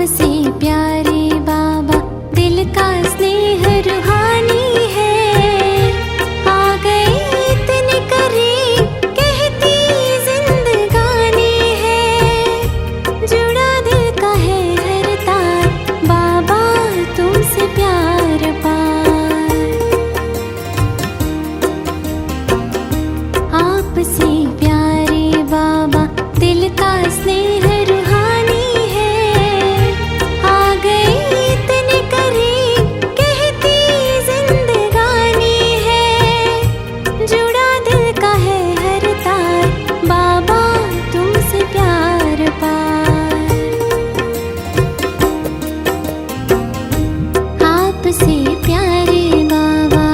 आपसे प्यारे बाबा दिल का स्नेह रूहानी है। आ गए इतने करीब कहती जिंदगानी है। जुड़ा दिल का है हर तार बाबा तुमसे प्यार पार। आपसे प्यारे बाबा दिल का स्नेह रूहानी है। आ गए इतने करीब कहती जिंदगानी है। जुड़ा दिल का है हर तार बाबा तुमसे प्यार पार। आपसे प्यारे बाबा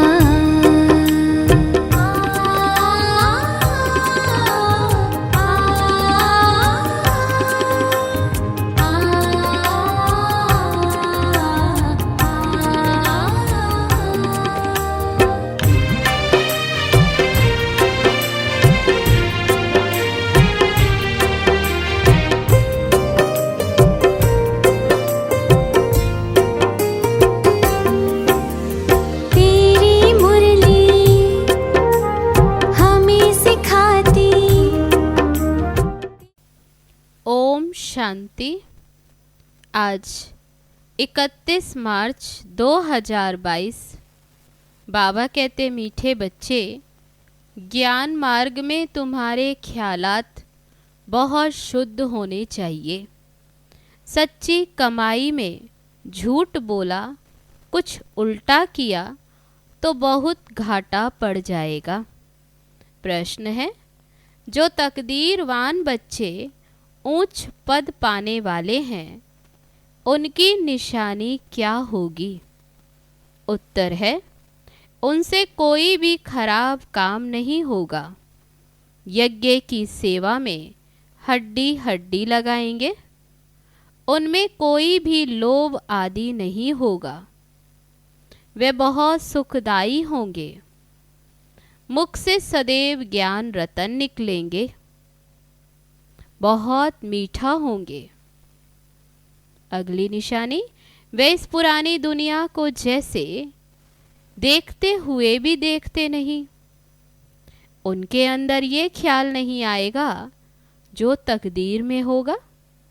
तेरी मुरली हमें सिखाती। ओम शांति। आज 31 मार्च 2022। बाबा कहते मीठे बच्चे, ज्ञान मार्ग में तुम्हारे ख्यालात बहुत शुद्ध होने चाहिए। सच्ची कमाई में झूठ बोला, कुछ उल्टा किया तो बहुत घाटा पड़ जाएगा। प्रश्न है, जो तकदीरवान बच्चे ऊंच पद पाने वाले हैं उनकी निशानी क्या होगी? उत्तर है, उनसे कोई भी खराब काम नहीं होगा। यज्ञ की सेवा में हड्डी हड्डी लगाएंगे। उनमें कोई भी लोभ आदि नहीं होगा। वे बहुत सुखदाई होंगे। मुख से सदैव ज्ञान रतन निकलेंगे। बहुत मीठा होंगे। अगली निशानी, वे इस पुरानी दुनिया को जैसे देखते हुए भी देखते नहीं। उनके अंदर ये ख्याल नहीं आएगा जो तकदीर में होगा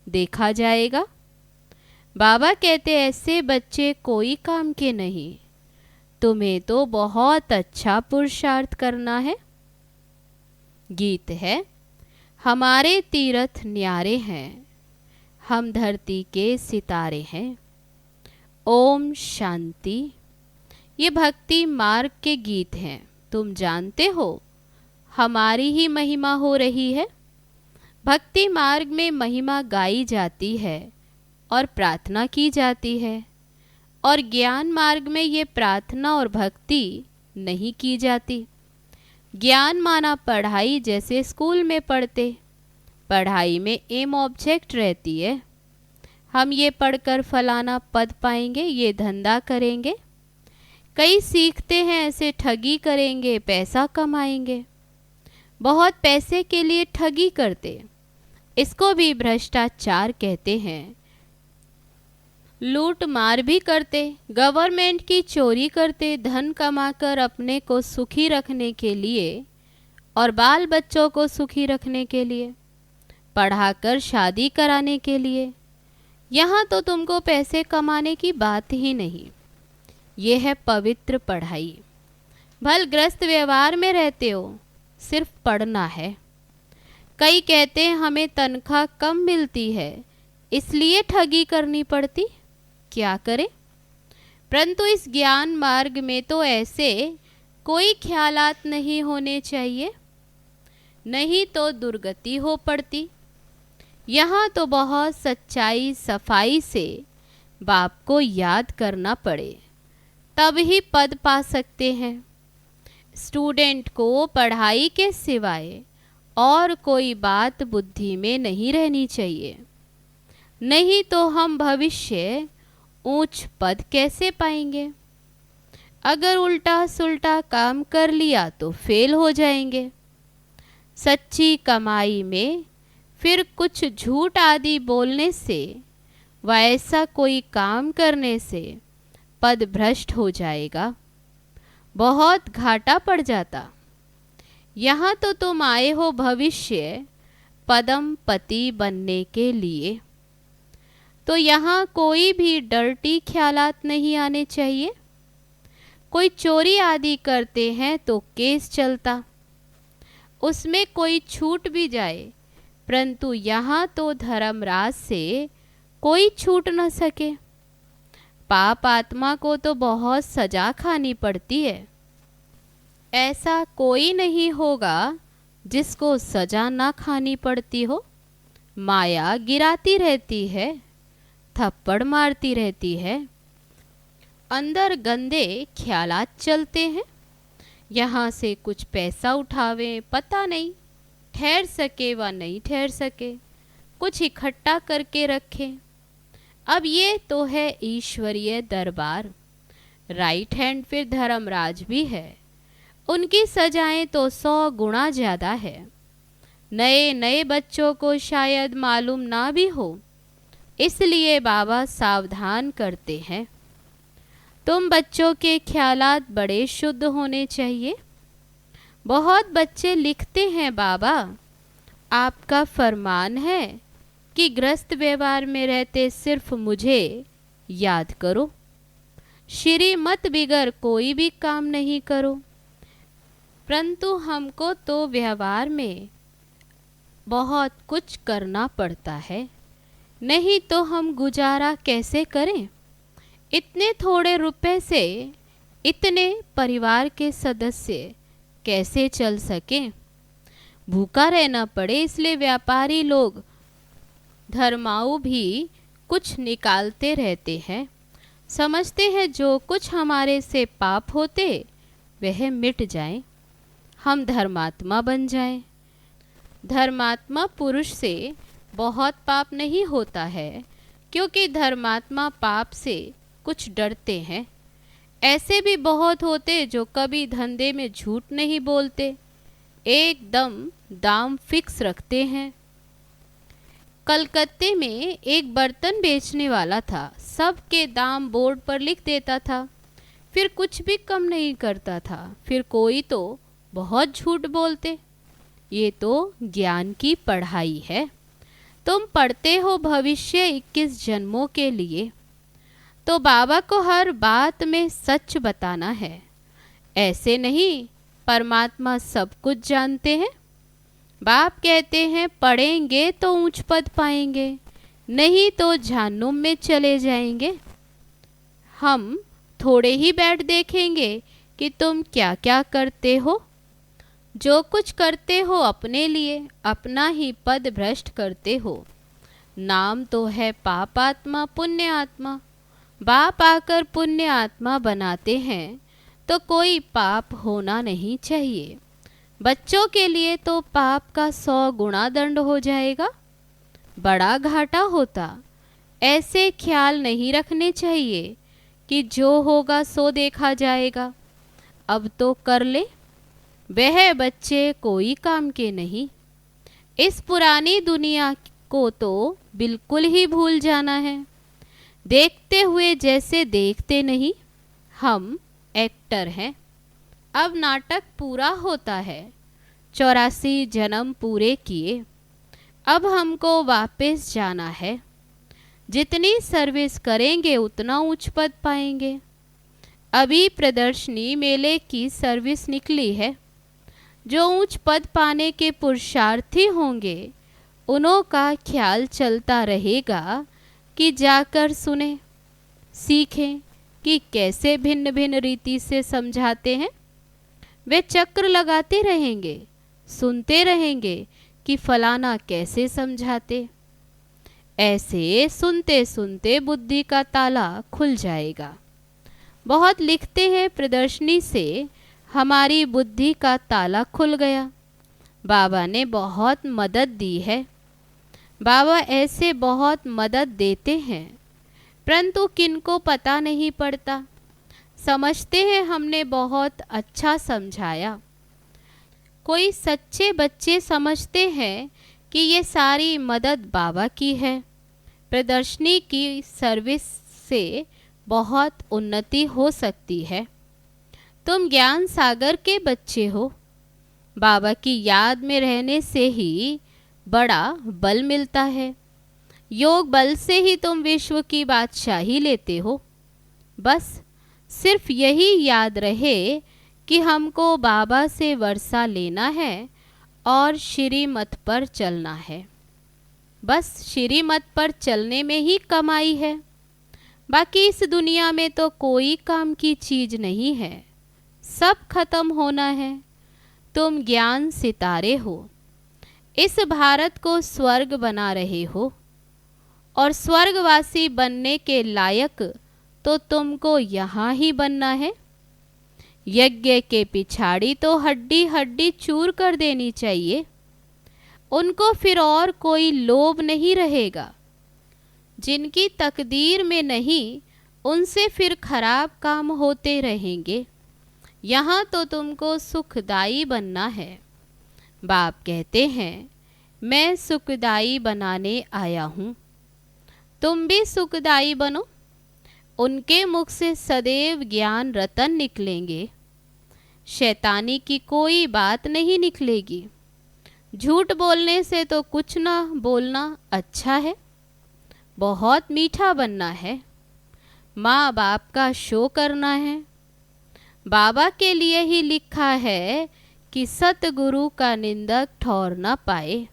देखा जाएगा। बाबा कहते ऐसे बच्चे कोई काम के नहीं। तुम्हें तो बहुत अच्छा पुरुषार्थ करना है। गीत है, हमारे तीर्थ न्यारे हैं, हम धरती के सितारे हैं। ओम शांति। ये भक्ति मार्ग के गीत हैं। तुम जानते हो हमारी ही महिमा हो रही है। भक्ति मार्ग में महिमा गाई जाती है और प्रार्थना की जाती है, और ज्ञान मार्ग में ये प्रार्थना और भक्ति नहीं की जाती। ज्ञान माना पढ़ाई, जैसे स्कूल में पढ़ते। पढ़ाई में एम ऑब्जेक्ट रहती है। हम ये पढ़कर फलाना पद पाएंगे, ये धंधा करेंगे। कई सीखते हैं ऐसे ठगी करेंगे, पैसा कमाएंगे। बहुत पैसे के लिए ठगी करते, इसको भी भ्रष्टाचार कहते हैं। लूट मार भी करते, गवर्नमेंट की चोरी करते, धन कमाकर अपने को सुखी रखने के लिए और बाल बच्चों को सुखी रखने के लिए, पढ़ाकर शादी कराने के लिए। यहाँ तो तुमको पैसे कमाने की बात ही नहीं। ये है पवित्र पढ़ाई। भलग्रस्त व्यवहार में रहते हो, सिर्फ पढ़ना है। कई कहते हैं हमें तनख्वाह कम मिलती है इसलिए ठगी करनी पड़ती। क्या करें? परंतु इस ज्ञान मार्ग में तो ऐसे कोई ख्यालात नहीं होने चाहिए, नहीं तो दुर्गति हो पड़ती। यहाँ तो बहुत सच्चाई सफाई से बाप को याद करना पड़े, तब ही पद पा सकते हैं। स्टूडेंट को पढ़ाई के सिवाय और कोई बात बुद्धि में नहीं रहनी चाहिए, नहीं तो हम भविष्य ऊंच पद कैसे पाएंगे। अगर उल्टा सुल्टा काम कर लिया तो फेल हो जाएंगे। सच्ची कमाई में फिर कुछ झूठ आदि बोलने से व ऐसा कोई काम करने से पद भ्रष्ट हो जाएगा, बहुत घाटा पड़ जाता। यहाँ तो तुम आए हो भविष्य पदम पति बनने के लिए, तो यहाँ कोई भी डर्टी ख्यालात नहीं आने चाहिए। कोई चोरी आदि करते हैं तो केस चलता, उसमें कोई छूट भी जाए, परंतु यहाँ तो धर्मराज से कोई छूट न सके। पाप आत्मा को तो बहुत सजा खानी पड़ती है। ऐसा कोई नहीं होगा जिसको सजा ना खानी पड़ती हो। माया गिराती रहती है, थप्पड़ मारती रहती है, अंदर गंदे ख्यालात चलते हैं। यहाँ से कुछ पैसा उठावें, पता नहीं ठहर सके व नहीं ठहर सके, कुछ इकट्ठा करके रखें। अब ये तो है ईश्वरीय दरबार। राइट हैंड फिर धर्मराज भी है, उनकी सजाएं तो 100 गुना ज़्यादा है। नए नए बच्चों को शायद मालूम ना भी हो, इसलिए बाबा सावधान करते हैं। तुम बच्चों के ख्यालात बड़े शुद्ध होने चाहिए। बहुत बच्चे लिखते हैं, बाबा आपका फरमान है कि गृहस्थ व्यवहार में रहते सिर्फ मुझे याद करो, श्रीमत बिगर कोई भी काम नहीं करो। परंतु हमको तो व्यवहार में बहुत कुछ करना पड़ता है, नहीं तो हम गुजारा कैसे करें। इतने थोड़े रुपए से इतने परिवार के सदस्य कैसे चल सकें। भूखा रहना पड़े, इसलिए व्यापारी लोग धर्माऊ भी कुछ निकालते रहते हैं। समझते हैं जो कुछ हमारे से पाप होते वह मिट जाए, हम धर्मात्मा बन जाएं। धर्मात्मा पुरुष से बहुत पाप नहीं होता है, क्योंकि धर्मात्मा पाप से कुछ डरते हैं। ऐसे भी बहुत होते जो कभी धंधे में झूठ नहीं बोलते, एकदम दाम फिक्स रखते हैं। कलकत्ते में एक बर्तन बेचने वाला था, सबके दाम बोर्ड पर लिख देता था, फिर कुछ भी कम नहीं करता था। फिर कोई तो बहुत झूठ बोलते। ये तो ज्ञान की पढ़ाई है। तुम पढ़ते हो भविष्य 21 जन्मों के लिए, तो बाबा को हर बात में सच बताना है। ऐसे नहीं परमात्मा सब कुछ जानते हैं। बाप कहते हैं पढ़ेंगे तो ऊंच पद पाएंगे, नहीं तो जहन्नुम में चले जाएंगे। हम थोड़े ही बैठ देखेंगे कि तुम क्या क्या करते हो। जो कुछ करते हो अपने लिए, अपना ही पद भ्रष्ट करते हो। नाम तो है पाप आत्मा पुण्य आत्मा। बाप आकर पुण्य आत्मा बनाते हैं तो कोई पाप होना नहीं चाहिए। बच्चों के लिए तो पाप का 100 गुना दंड हो जाएगा, बड़ा घाटा होता। ऐसे ख्याल नहीं रखने चाहिए कि जो होगा सो देखा जाएगा, अब तो कर ले। वह बच्चे कोई काम के नहीं। इस पुरानी दुनिया को तो बिल्कुल ही भूल जाना है। देखते हुए जैसे देखते नहीं। हम एक्टर हैं। अब नाटक पूरा होता है। 84 जन्म पूरे किए, अब हमको वापस जाना है। जितनी सर्विस करेंगे उतना उच्च पद पाएंगे। अभी प्रदर्शनी मेले की सर्विस निकली है। जो उच्च पद पाने के पुरुषार्थी होंगे उन्हों का ख्याल चलता रहेगा कि जाकर सुने, सीखें कि कैसे भिन्न भिन्न रीति से समझाते हैं। वे चक्र लगाते रहेंगे, सुनते रहेंगे कि फलाना कैसे समझाते। ऐसे सुनते सुनते बुद्धि का ताला खुल जाएगा। बहुत लिखते हैं प्रदर्शनी से हमारी बुद्धि का ताला खुल गया। बाबा ने बहुत मदद दी है। बाबा ऐसे बहुत मदद देते हैं, परंतु किनको पता नहीं पड़ता। समझते हैं हमने बहुत अच्छा समझाया। कोई सच्चे बच्चे समझते हैं कि ये सारी मदद बाबा की है, प्रदर्शनी की सर्विस से बहुत उन्नति हो सकती है। तुम ज्ञान सागर के बच्चे हो। बाबा की याद में रहने से ही बड़ा बल मिलता है। योग बल से ही तुम विश्व की बादशाही लेते हो। बस सिर्फ यही याद रहे कि हमको बाबा से वर्षा लेना है और श्रीमत पर चलना है। बस श्रीमत पर चलने में ही कमाई है। बाकी इस दुनिया में तो कोई काम की चीज नहीं है, सब खत्म होना है। तुम ज्ञान सितारे हो, इस भारत को स्वर्ग बना रहे हो और स्वर्गवासी बनने के लायक तो तुमको यहाँ ही बनना है। यज्ञ के पिछाड़ी तो हड्डी हड्डी चूर कर देनी चाहिए। उनको फिर और कोई लोभ नहीं रहेगा। जिनकी तकदीर में नहीं, उनसे फिर खराब काम होते रहेंगे। यहाँ तो तुमको सुखदाई बनना है। बाप कहते हैं, मैं सुखदाई बनाने आया हूँ, तुम भी सुखदाई बनो। उनके मुख से सदैव ज्ञान रतन निकलेंगे। शैतानी की कोई बात नहीं निकलेगी। झूठ बोलने से तो कुछ ना बोलना अच्छा है। बहुत मीठा बनना है। माँ बाप का शो करना है। बाबा के लिए ही लिखा है कि सतगुरु का निंदक ठौर न पाए।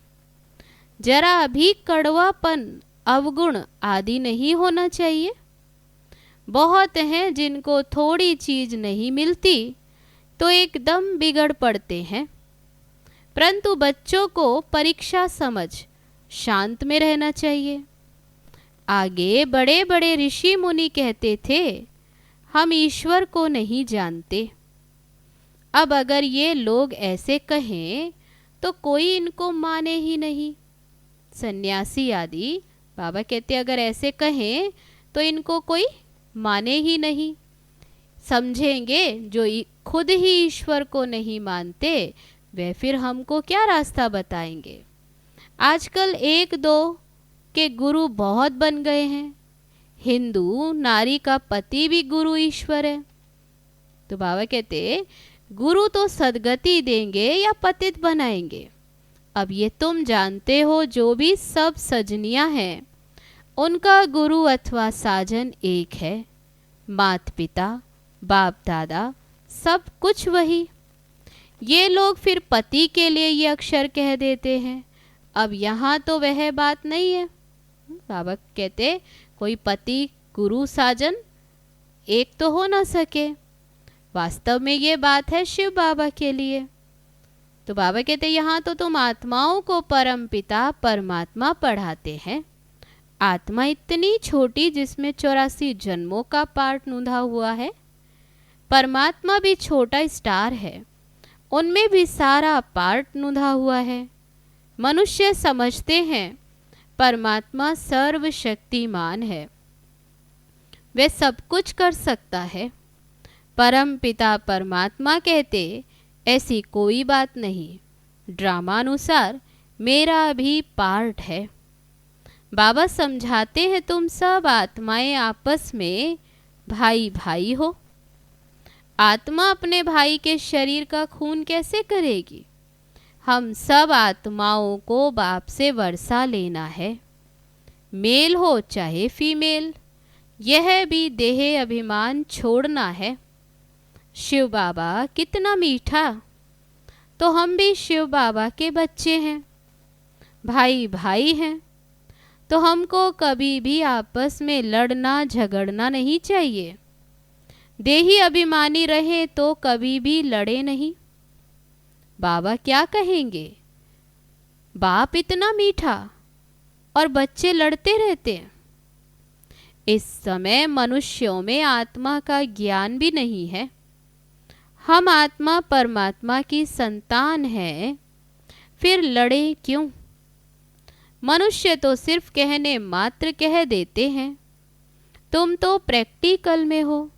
जरा भी कड़वापन, अवगुण आदि नहीं होना चाहिए। बहुत हैं जिनको थोड़ी चीज नहीं मिलती तो एकदम बिगड़ पड़ते हैं। परंतु बच्चों को परीक्षा समझ शांत में रहना चाहिए। आगे बड़े बड़े ऋषि मुनि कहते थे, हम ईश्वर को नहीं जानते। अब अगर ये लोग ऐसे कहें तो कोई इनको माने ही नहीं। सन्यासी आदि बाबा कहते अगर ऐसे कहें तो इनको कोई माने ही नहीं। समझेंगे जो खुद ही ईश्वर को नहीं मानते वे फिर हमको क्या रास्ता बताएंगे। आजकल एक दो के गुरु बहुत बन गए हैं। हिंदू नारी का पति भी गुरु ईश्वर है। तो बाबा कहते गुरु तो सदगति देंगे या पतित बनाएंगे। अब ये तुम जानते हो, जो भी सब सजनियां हैं उनका गुरु अथवा साजन एक है। मात पिता बाप दादा सब कुछ वही। ये लोग फिर पति के लिए ये अक्षर कह देते हैं। अब यहाँ तो वह बात नहीं है। बाबा कहते कोई पति गुरु साजन एक तो हो ना सके। वास्तव में ये बात है शिव बाबा के लिए। तो बाबा कहते यहाँ तो तुम आत्माओं को परम पिता परमात्मा पढ़ाते हैं। आत्मा इतनी छोटी जिसमें 84 जन्मों का पार्ट नूंधा हुआ है। परमात्मा भी छोटा स्टार है, उनमें भी सारा पार्ट नूंधा हुआ है। मनुष्य समझते हैं परमात्मा सर्वशक्तिमान है, वह सब कुछ कर सकता है। परम पिता परमात्मा कहते ऐसी कोई बात नहीं। ड्रामानुसार मेरा भी पार्ट है। बाबा समझाते हैं तुम सब आत्माएं आपस में भाई भाई हो। आत्मा अपने भाई के शरीर का खून कैसे करेगी। हम सब आत्माओं को बाप से वर्षा लेना है, मेल हो चाहे फीमेल। यह भी देह अभिमान छोड़ना है। शिव बाबा कितना मीठा, तो हम भी शिव बाबा के बच्चे हैं, भाई भाई हैं। तो हमको कभी भी आपस में लड़ना झगड़ना नहीं चाहिए। देही अभिमानी रहे तो कभी भी लड़े नहीं। बाबा क्या कहेंगे, बाप इतना मीठा और बच्चे लड़ते रहते हैं। इस समय मनुष्यों में आत्मा का ज्ञान भी नहीं है। हम आत्मा परमात्मा की संतान हैं, फिर लड़े क्यों। मनुष्य तो सिर्फ कहने मात्र कह देते हैं, तुम तो प्रैक्टिकल में हो।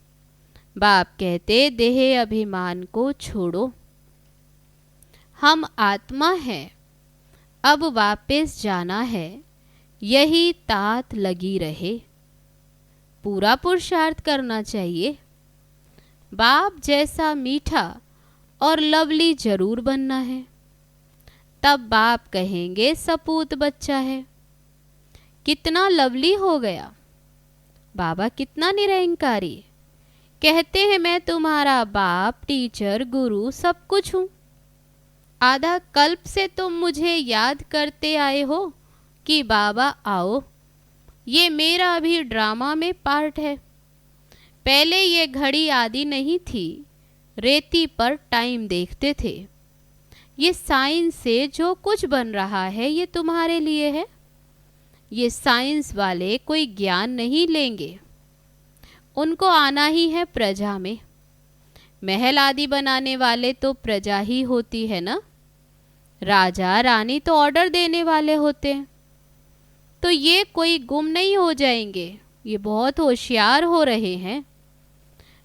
बाप कहते देह अभिमान को छोड़ो। हम आत्मा हैं, अब वापस जाना है। यही तात लगी रहे। पूरा पुरुषार्थ करना चाहिए। बाप जैसा मीठा और लवली जरूर बनना है। तब बाप कहेंगे सपूत बच्चा है, कितना लवली हो गया। बाबा कितना निरहंकारी, कहते हैं मैं तुम्हारा बाप, टीचर, गुरु सब कुछ हूँ। आधा कल्प से तुम मुझे याद करते आए हो कि बाबा आओ। ये मेरा अभी ड्रामा में पार्ट है। पहले ये घड़ी आदि नहीं थी, रेती पर टाइम देखते थे। ये साइंस से जो कुछ बन रहा है ये तुम्हारे लिए है। ये साइंस वाले कोई ज्ञान नहीं लेंगे, उनको आना ही है प्रजा में। महल आदि बनाने वाले तो प्रजा ही होती है ना, राजा रानी तो ऑर्डर देने वाले होते हैं। तो ये कोई गुम नहीं हो जाएंगे, ये बहुत होशियार हो रहे हैं।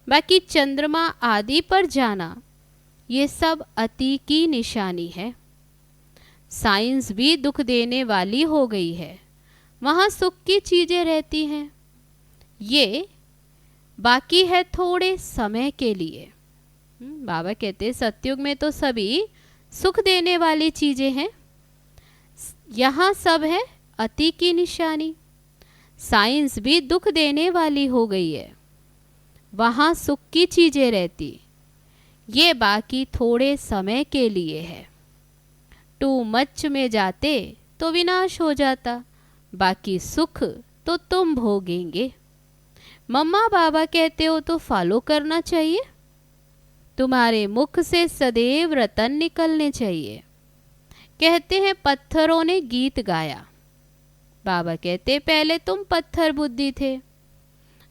बाकी चंद्रमा आदि पर जाना ये सब अति की निशानी है। साइंस भी दुख देने वाली हो गई है, वहाँ सुख की चीजें रहती हैं। ये बाकी है थोड़े समय के लिए। बाबा कहते सतयुग में तो सभी सुख देने वाली चीजें हैं, यहाँ सब है अति की निशानी। साइंस भी दुख देने वाली हो गई है, वहाँ सुख की चीजें रहती। ये बाकी थोड़े समय के लिए है। टू मच में जाते तो विनाश हो जाता, बाकी सुख तो तुम भोगेंगे। मम्मा बाबा कहते हो तो फॉलो करना चाहिए। तुम्हारे मुख से सदैव रतन निकलने चाहिए। कहते हैं पत्थरों ने गीत गाया। बाबा कहते पहले तुम पत्थर बुद्धि थे,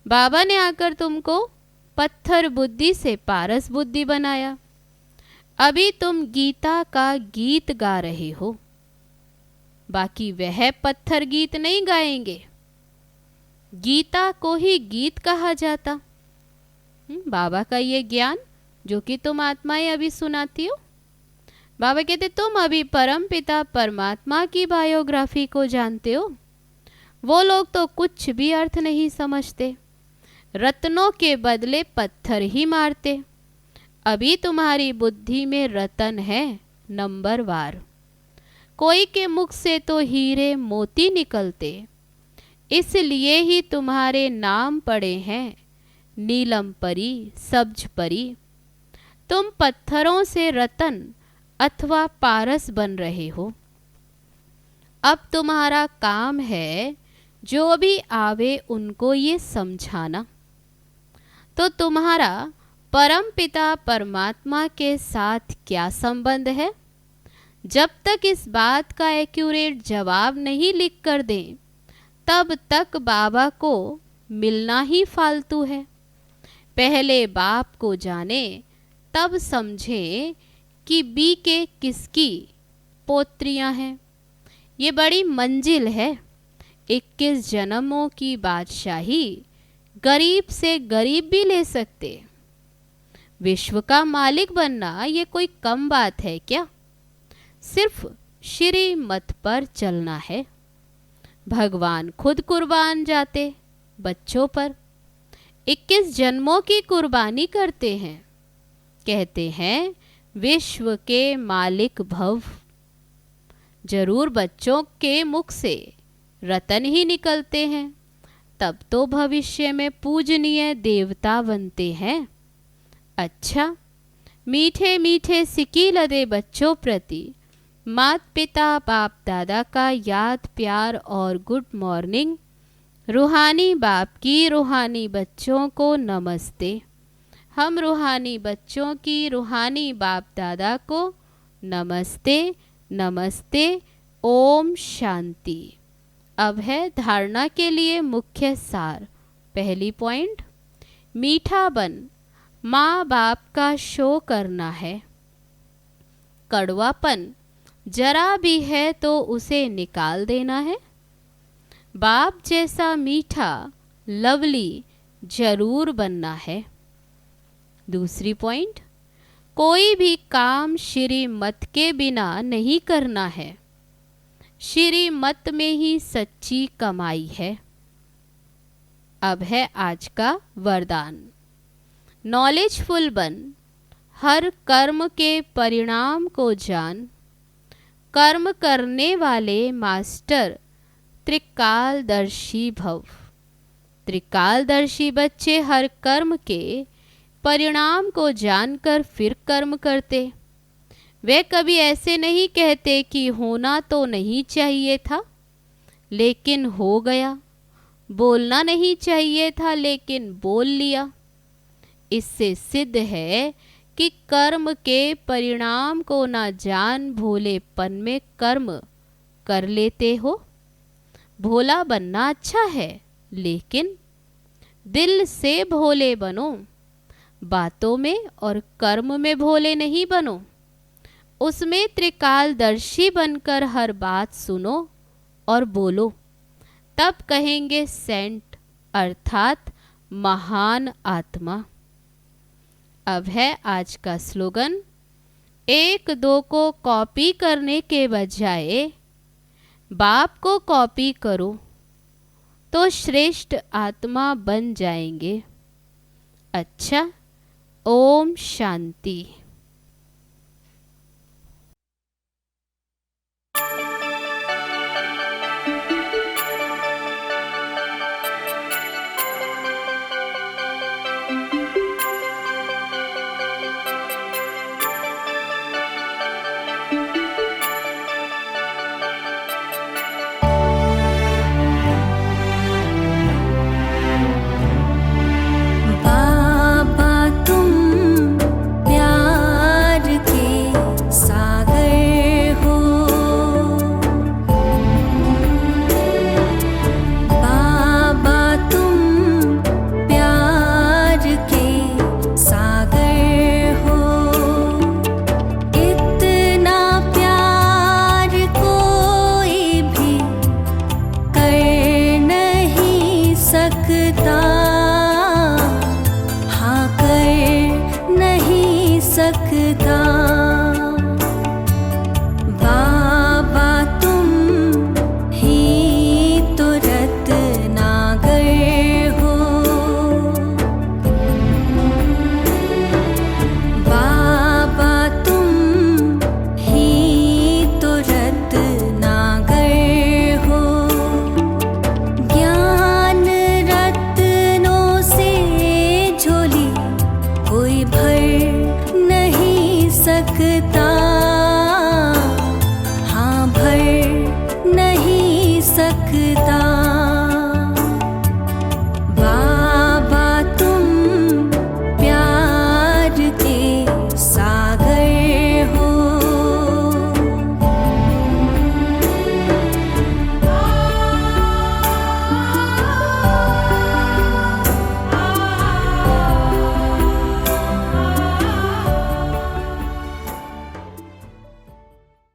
बाबा ने आकर तुमको पत्थर बुद्धि से पारस बुद्धि बनाया। अभी तुम गीता का गीत गा रहे हो, बाकी वह पत्थर गीत नहीं गाएंगे। गीता को ही गीत कहा जाता। बाबा का ये ज्ञान जो कि तुम आत्माएं अभी सुनाती हो। बाबा कहते तुम अभी परम पिता परमात्मा की बायोग्राफी को जानते हो, वो लोग तो कुछ भी अर्थ नहीं समझते, रत्नों के बदले पत्थर ही मारते। अभी तुम्हारी बुद्धि में रतन है नंबर वार। कोई के मुख से तो हीरे मोती निकलते, इसलिए ही तुम्हारे नाम पड़े हैं नीलम परी, सब्ज परी। तुम पत्थरों से रतन अथवा पारस बन रहे हो। अब तुम्हारा काम है जो भी आवे उनको ये समझाना। तो तुम्हारा परम पिता परमात्मा के साथ क्या संबंध है? जब तक इस बात का एक्यूरेट जवाब नहीं लिख कर दें, तब तक बाबा को मिलना ही फालतू है। पहले बाप को जाने, तब समझें कि बी के किसकी पोत्रियां हैं। ये बड़ी मंजिल है। 21 जन्मों की बादशाही गरीब से गरीब भी ले सकते। विश्व का मालिक बनना ये कोई कम बात है क्या? सिर्फ श्री मत पर चलना है। भगवान खुद कुर्बान जाते बच्चों पर, 21 जन्मों की कुर्बानी करते हैं। कहते हैं विश्व के मालिक भव। जरूर बच्चों के मुख से रतन ही निकलते हैं, तब तो भविष्य में पूजनीय देवता बनते हैं। अच्छा, मीठे मीठे सिकी लदे बच्चों प्रति मात पिता बाप दादा का याद प्यार और गुड मॉर्निंग। रूहानी बाप की रूहानी बच्चों को नमस्ते। हम रूहानी बच्चों की रूहानी बाप दादा को नमस्ते नमस्ते। ओम शांति। अब है धारणा के लिए मुख्य सार। पहली पॉइंट, मीठा बन माँ बाप का शो करना है। कड़वापन जरा भी है तो उसे निकाल देना है। बाप जैसा मीठा लवली जरूर बनना है। दूसरी पॉइंट, कोई भी काम श्री मत के बिना नहीं करना है। श्रीमत में ही सच्ची कमाई है। अब है आज का वरदान। नॉलेजफुल बन, हर कर्म के परिणाम को जान, कर्म करने वाले मास्टर त्रिकालदर्शी भव। त्रिकालदर्शी बच्चे हर कर्म के परिणाम को जानकर फिर कर्म करते। वे कभी ऐसे नहीं कहते कि होना तो नहीं चाहिए था लेकिन हो गया, बोलना नहीं चाहिए था लेकिन बोल लिया। इससे सिद्ध है कि कर्म के परिणाम को न जान भोलेपन में कर्म कर लेते हो। भोला बनना अच्छा है लेकिन दिल से भोले बनो, बातों में और कर्म में भोले नहीं बनो। उसमें त्रिकालदर्शी बनकर हर बात सुनो और बोलो, तब कहेंगे सेंट अर्थात महान आत्मा। अब है आज का स्लोगन। एक दो को कॉपी करने के बजाय बाप को कॉपी करो तो श्रेष्ठ आत्मा बन जाएंगे। अच्छा, ओम शांति। बाबा तुम प्यार के सागर हो। बाबा तुम प्यार के सागर हो। इतना प्यार कोई भी कर नहीं सकता, हाँ कर नहीं सकता। बाबा तुम ही तो रत्नाकर हो। बाबा तुम ही तो रत्नाकर हो। ज्ञान रत्नों से झोली कोई भर नहीं सकता, हाँ भर नहीं सकता।